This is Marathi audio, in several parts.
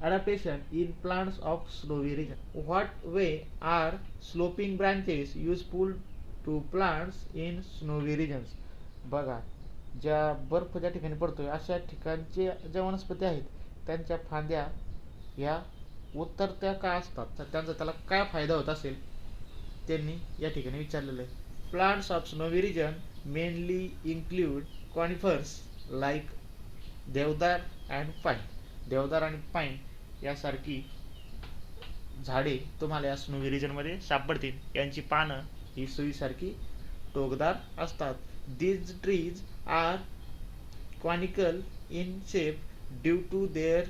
Adaptation in plants of snowy region. What way are sloping branches useful to plants in snowy regions? बघा, ज्या बर्फ ज्या ठिकाणी पडतोय अशा ठिकाणचे ज्या वनस्पती आहेत त्यांच्या फांद्या ह्या उतरत्या का असतात, तर त्यांचा त्याला काय फायदा होत असेल त्यांनी या ठिकाणी विचारलेलं आहे. Plants of snowy region mainly include conifers like deodar and pine. देवदार आणि पाईन यासारखी झाडे तुम्हाला या स्नोवी रिजनमध्ये सापडतील. यांची पानं ही सुईसारखी टोकदार असतात. These trees are conical in shape due to their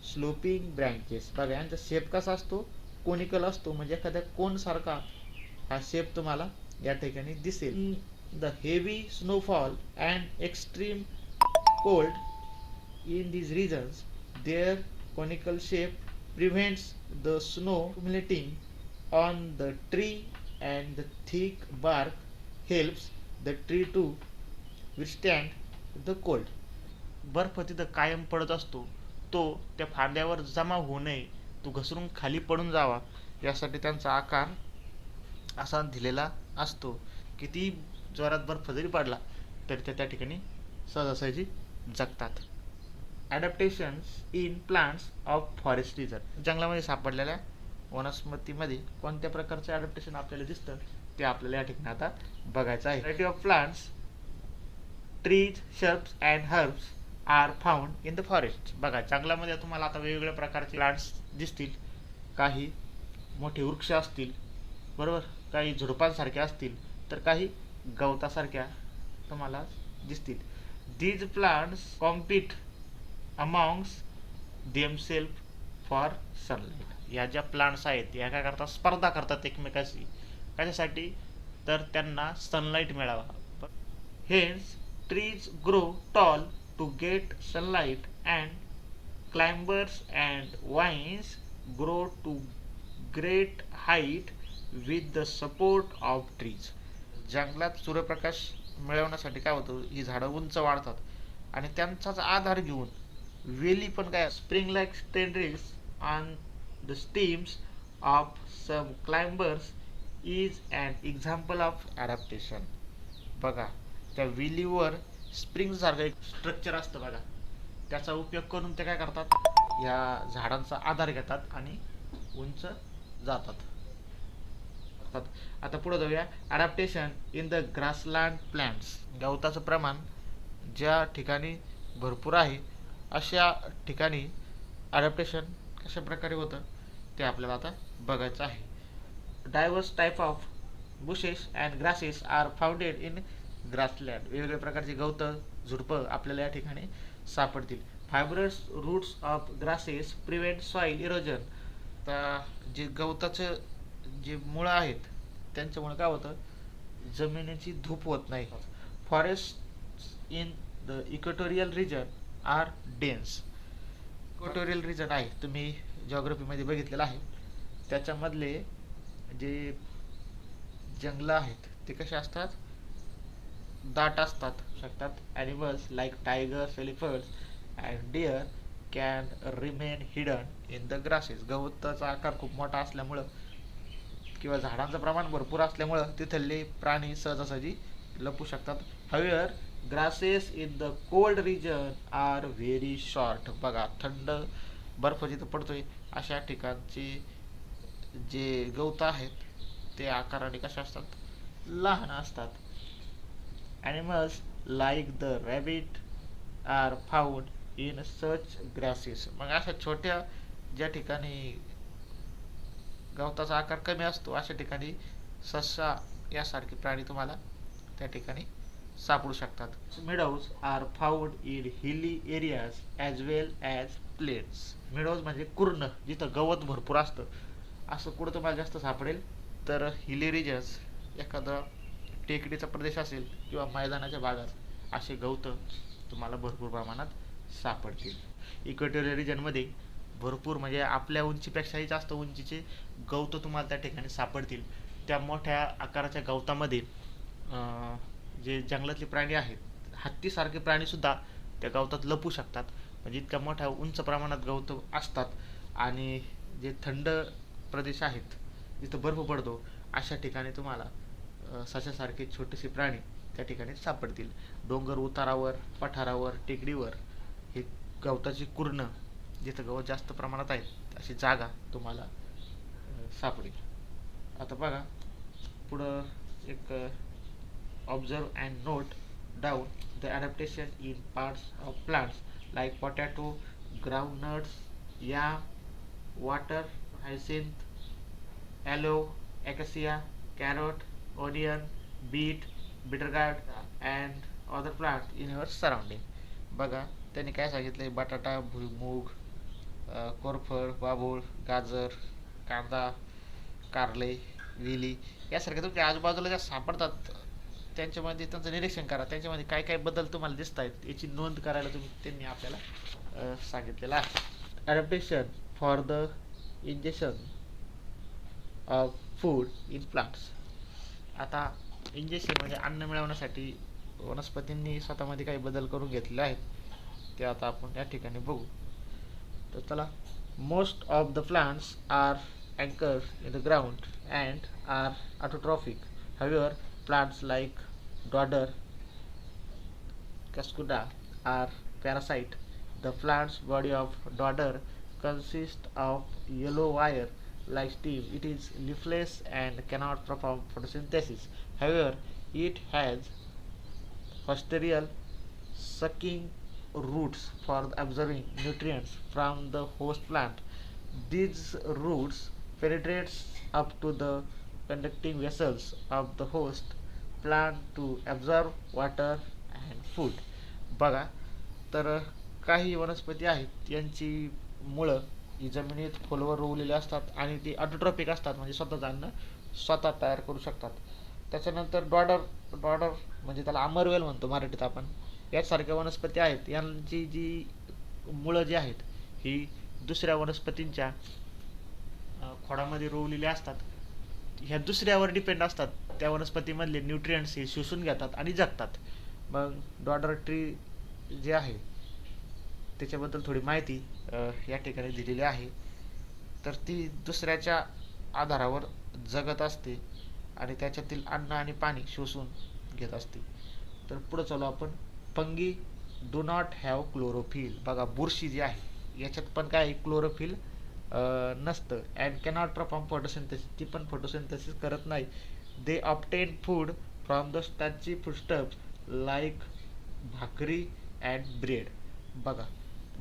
sloping branches. बघा यांचा शेप कसा असतो, कोनिकल असतो, म्हणजे एखाद्या कोन सारखा हा शेप तुम्हाला या ठिकाणी दिसेल. The heavy snowfall and extreme cold in these regions, their conical shape prevents the snow accumulating on the tree and the thick bark helps the tree to withstand the cold. बर्फ तिथं कायम पडत असतो, तो त्या फांद्यावर जमा होऊ नये, तो घसरून खाली पडून जावा यासाठी त्यांचा आकार असा दिलेला असतो. किती जोरात बर्फ जरी पडला तरी त्या ठिकाणी सहजासहजी जगतात. Adaptations in plants of forest region. जंगलामध्ये सापडलेल्या वनस्पतीमध्ये कोणत्या प्रकारचे ॲडॅप्टेशन आपल्याला दिसतं ते आपल्याला या ठिकाणी आता बघायचं आहे. Variety of plants, trees, shrubs and herbs are found in the forest. बघा जंगलामध्ये तुम्हाला आता वेगवेगळ्या प्रकारचे प्लांट्स दिसतील. काही मोठे वृक्ष असतील, बरोबर, काही झुडपांसारखे असतील, तर काही गवतासारख्या तुम्हाला दिसतील. These plants compete amongst themselves for sunlight. या ज्या प्लांट्स आहेत या काय करतात, स्पर्धा करतात एकमेकाशी. कशासाठी, तर त्यांना सनलाईट मिळावा. Hence trees grow tall to get sunlight and climbers and vines grow to great height with the support of trees. जंगलात सूर्यप्रकाश मिळवण्यासाठी काय होतं, ही झाडं उंच वाढतात आणि त्यांचाच आधार घेऊन वेली पण काय spring like tendrils on the stems of some climbers is an example of adaptation. बघा त्या वेलीवर स्प्रिंग सारखं एक स्ट्रक्चर असतं बघा, त्याचा उपयोग करून ते काय करतात, या झाडांचा आधार घेतात आणि उंच जातात. आता पुढे जाऊया. Adaptation in the grassland plants. गवताचं प्रमाण ज्या ठिकाणी भरपूर आहे अशा ठिकाणी ॲडॅप्टेशन कशा प्रकारे होतं ते आपल्याला आता बघायचं आहे. Diverse type of bushes and grasses are founded in grassland. वेगवेगळ्या प्रकारची गवतं, झुडपं आपल्याला या ठिकाणी सापडतील. Fibrous roots of grasses prevent soil erosion. आता जे गवताचं जे मुळं आहेत त्यांच्यामुळे काय होतं, जमिनीची धूप होत नाही. Forest in the equatorial region are dense. Equatorial region आहे, तुम्ही जिओग्राफीमध्ये बघितलेलं आहे, त्याच्यामधले जे जंगलं आहेत ते कसे असतात, दाट असतात शकतात. Animals like tigers, elephants and deer can remain hidden in the grasses. गवताचा आकार खूप मोठा असल्यामुळं किंवा झाडांचं प्रमाण भरपूर असल्यामुळं तिथले प्राणी सहजासहजी लपू शकतात. Where grasses in the cold region are very short. बघा थंड बर्फ जिथं पडतोय अशा ठिकाणचे जे गवत आहेत ते आकाराने कसे असतात, लहान असतात. Animals like the rabbit are found in such grasses. मग अशा छोट्या ज्या ठिकाणी गवताचा आकार कमी असतो अशा ठिकाणी ससा यासारखे प्राणी तुम्हाला त्या ठिकाणी सापडू शकतात. Meadows are found in hilly areas as well as plains. Meadows म्हणजे कुर्ण, जिथं गवत भरपूर असतं. असं कुठं तुम्हाला जास्त सापडेल तर हिली रिजन्स, एखादा टेकडीचा प्रदेश असेल किंवा मैदानाच्या भागात असे गवत तुम्हाला भरपूर प्रमाणात सापडतील. इक्वेटोरियल रिजनमध्ये भरपूर म्हणजे आपल्या उंचीपेक्षाही जास्त उंचीचे गवत तुम्हाला त्या ठिकाणी सापडतील. त्या मोठ्या आकाराच्या गवतामध्ये जे जंगलातले प्राणी आहेत, हत्तीसारखे प्राणीसुद्धा त्या गवतात लपू शकतात. म्हणजे इतक्या मोठ्या उंच प्रमाणात गवत असतात. आणि जे थंड प्रदेश आहेत जिथं बर्फ पडतो अशा ठिकाणी तुम्हाला सशासारखे छोटेसे प्राणी त्या ठिकाणी सापडतील. डोंगर उतारावर, पठारावर, टेकडीवर हे गवताची कुरणं, जिथं गवत जास्त प्रमाणात आहे अशी जागा तुम्हाला सापडेल. आता बघा पुढं एक observe and note down the adaptation in parts of plants like potato, groundnuts, yam, water hyacinth, aloe, acacia, carrot, onion, beet, bitter gourd and other plants in your surrounding. बघा त्यांनी काय सांगितलंय, बटाटा, भुईमूग, कोरफड, बाभूळ, गाजर, कांदा, कारले, वेली यासारख्या तुमच्या आजूबाजूला ज्या सापडतात त्यांच्यामध्ये त्यांचं निरीक्षण करा. त्यांच्यामध्ये काय काय बदल तुम्हाला दिसत आहेत याची नोंद करायला त्यांनी आपल्याला सांगितलेलं आहे. Adaptation for the injection of food in plants. आता इंजेक्शन म्हणजे अन्न मिळवण्यासाठी वनस्पतींनी स्वतःमध्ये काही बदल करून घेतलेले आहेत ते आता आपण या ठिकाणी बघू. तर चला, most of the plants are anchored in the ground and are autotrophic. However, plants like dodder, cascuda are parasite. The plant's body of dodder consists of yellow wire-like stem. It is leafless and cannot perform photosynthesis. However, it has posterior sucking roots for absorbing nutrients from the host plant. These roots penetrates up to the conducting vessels of the host plant to absorb water and food. बघा तर काही वनस्पती आहेत यांची मुळं ही जमिनीत खोलवर रोवलेली असतात आणि ती ऑटोट्रॉपिक असतात, म्हणजे स्वतःच अन्न स्वतः तयार करू शकतात. त्याच्यानंतर डॉडर डॉडर म्हणजे त्याला अमरवेल म्हणतो मराठीत आपण, यासारख्या वनस्पती आहेत. यांची जी मुळं जी आहेत ही दुसऱ्या वनस्पतींच्या खोडामध्ये रोवलेले असतात. ह्या दुसऱ्यावर डिपेंड असतात, त्या वनस्पतीमधले न्यूट्रियंट्स हे शोषून घेतात आणि जगतात. मग डॉडर ट्री जे आहे त्याच्याबद्दल थोडी माहिती या ठिकाणी दिलेली आहे. तर ती दुसऱ्याच्या आधारावर जगत असते आणि त्याच्यातील अन्न आणि पाणी शोषून घेत असते. तर पुढे चालू आपण. Fungi do not have chlorophyll. बघा बुरशी जी आहे याच्यात पण काय क्लोरोफिल नसतं. And cannot perform photosynthesis. ती पण फोटोसिंथेसिस करत नाही. They obtain food from the starchy foodstuff like bhakri and bread. बघा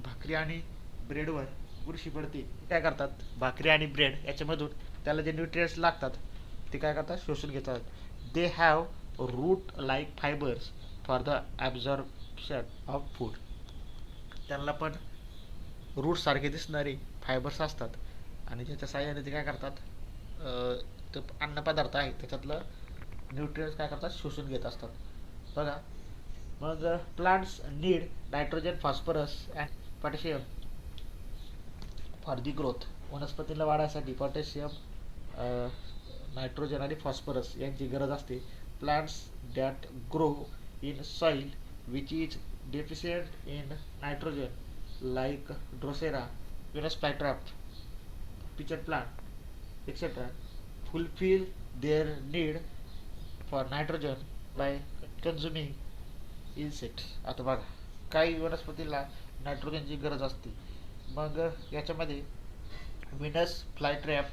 भाकरी आणि ब्रेडवर बुरशी पडते. काय करतात, भाकरी आणि ब्रेड याच्यामधून त्याला जे न्यूट्रियंट्स लागतात ते काय करतात, शोषून घेतात. They have root like fibers for the absorption of food. त्यांना पण रूट सारखे दिसणारे फायबर्स असतात आणि ज्याच्या साहाय्याने ते काय करतात, ते अन्नपदार्थ आहे त्याच्यातलं न्यूट्रियंट्स काय करतात, शोषून घेत असतात. बघा मग plants need nitrogen, phosphorus and potassium for the growth. वनस्पतीला वाढायसाठी पोटॅशियम, नायट्रोजन आणि फॉस्फरस यांची गरज असते. Plants that grow in soil which is deficient in nitrogen like Drosera, Venus flytrap, pitcher plant, etc. fulfill their need for nitrogen by consuming insects. आता बघा काही वनस्पतीला नायट्रोजनची गरज असते. मग याच्यामध्ये विनस फ्लायट्रॅप,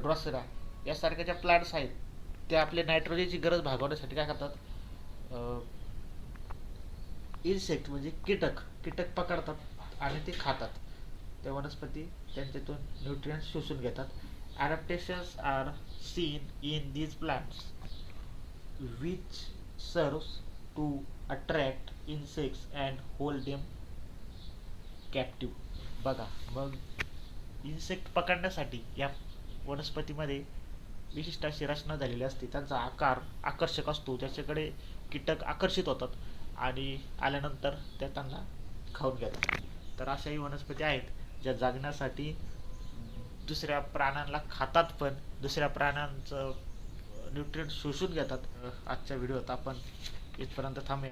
ड्रॉसेरा यासारख्या ज्या प्लांट्स आहेत ते आपले नायट्रोजनची गरज भागवण्यासाठी काय करतात, इन्सेक्ट म्हणजे कीटक पकडतात आणि ते खातात. त्या वनस्पती त्यांच्यातून न्यूट्रियंट्स शोषून घेतात. Adaptations are seen in these plants which serves to attract insects and hold them captive. बघा मग इन्सेक्ट पकडण्यासाठी या वनस्पतीमध्ये विशिष्ट अशी रचना झालेली असते. त्यांचा आकार आकर्षक असतो, त्याच्याकडे कीटक आकर्षित होतात आणि आल्यानंतर त्या त्यांना खाऊन घेतात. तर अशाही वनस्पती आहेत ज्या जगण्यासाठी दुसऱ्या प्राण्यांना खातात पण दुसऱ्या प्राण्यांचं न्यूट्रिएंट शोषून घेतात. आजच्या व्हिडिओत आपण इथपर्यंत थांबूया.